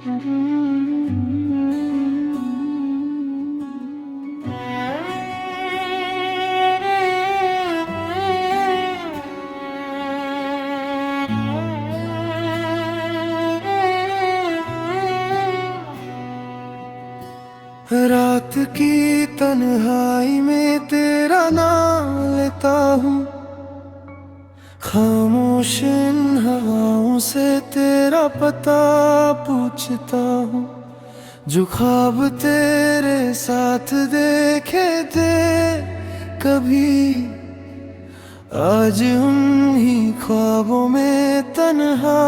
रात की तन्हाई में तेरा नाम लेता हूँ, खामोश इन हवाओं से तेरा पता पूछता हूँ। जो ख्वाब तेरे साथ देखे थे कभी, आज उन्हीं ख्वाबों में तन्हा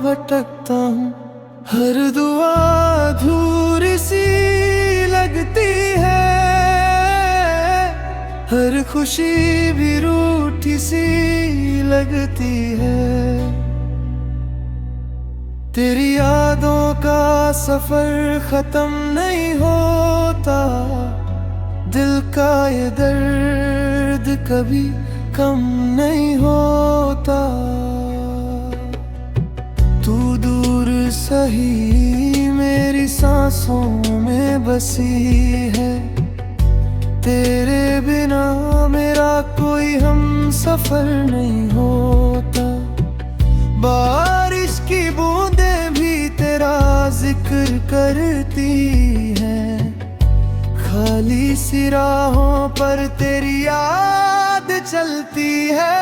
भटकता हूँ। हर दुआ अधूरी सी लगती है, हर खुशी भी रूठी सी लगती है। तेरी यादों का सफर खत्म नहीं होता, दिल का ये दर्द कभी कम नहीं होता। तू दूर सही मेरी सांसों में बसी है, तेरे बिना मेरा कोई हम सफर नहीं होता। बारिश की बूंदें भी तेरा जिक्र करती हैं, खाली सी राहों पर तेरी याद चलती है।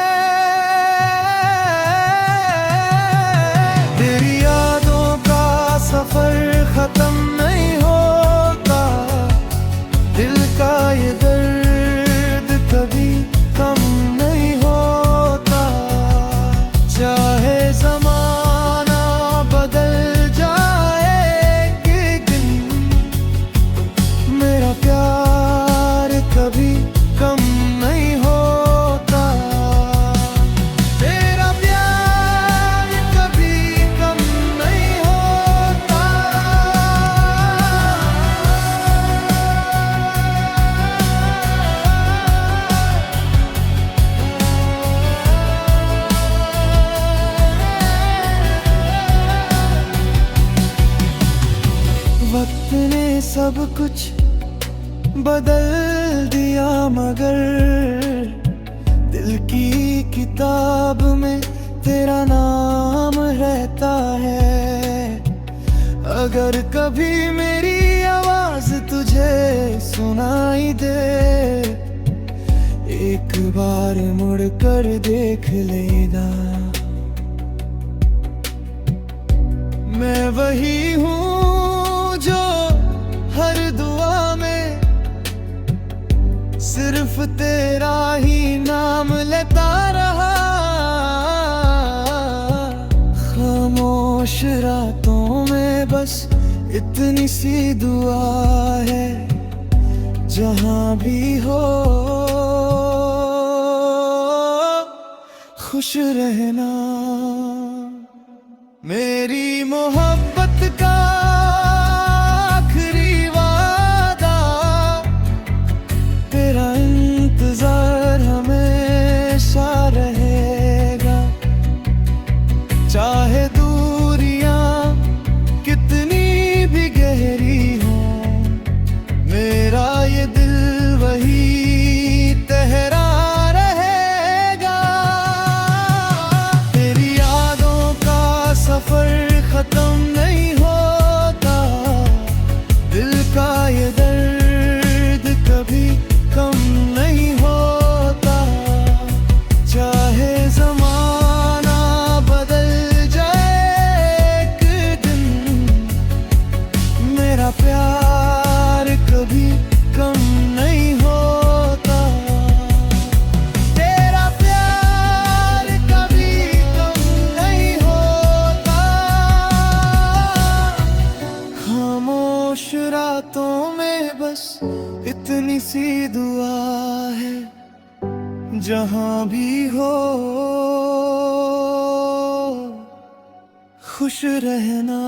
तेरी यादों का सफर खत्म नहीं होता, दिल का ये दर्द कभी कम नहीं होता। चाहे ज़माना बदल जाए एक दिन, मेरा प्यार कभी कम नहीं होता। तेरा प्यार कभी कम नहीं होता। वक्त ने सब कुछ बदल दिया, मगर दिल की किताब में तेरा नाम रहता है। अगर कभी मेरी आवाज तुझे सुनाई दे, एक बार मुड़ कर देख लेना। मैं वही हूँ जो हर दुआ में सिर्फ तेरा ही नाम लेता रहा। खामोश रातों में बस इतनी सी दुआ है, जहां भी हो खुश रहना। मेरी मोहब्बत का आखिरी वादा, तेरा इंतजार हमेशा रहेगा। चाहे दूरियां कितनी भी गहरी हो, मेरा ये दिल वही तेरा रहेगा। तेरी यादों का सफर खत्म नहीं होता, दिल का ये दर्द कभी कम नहीं होता। चाहे ज़माना बदल जाए एक दिन, मेरा प्यार कभी कम नहीं होता। तेरा प्यार कभी कम नहीं होता। खामोश रातों में बस इतनी सी दुआ है, जहां भी हो खुश रहना।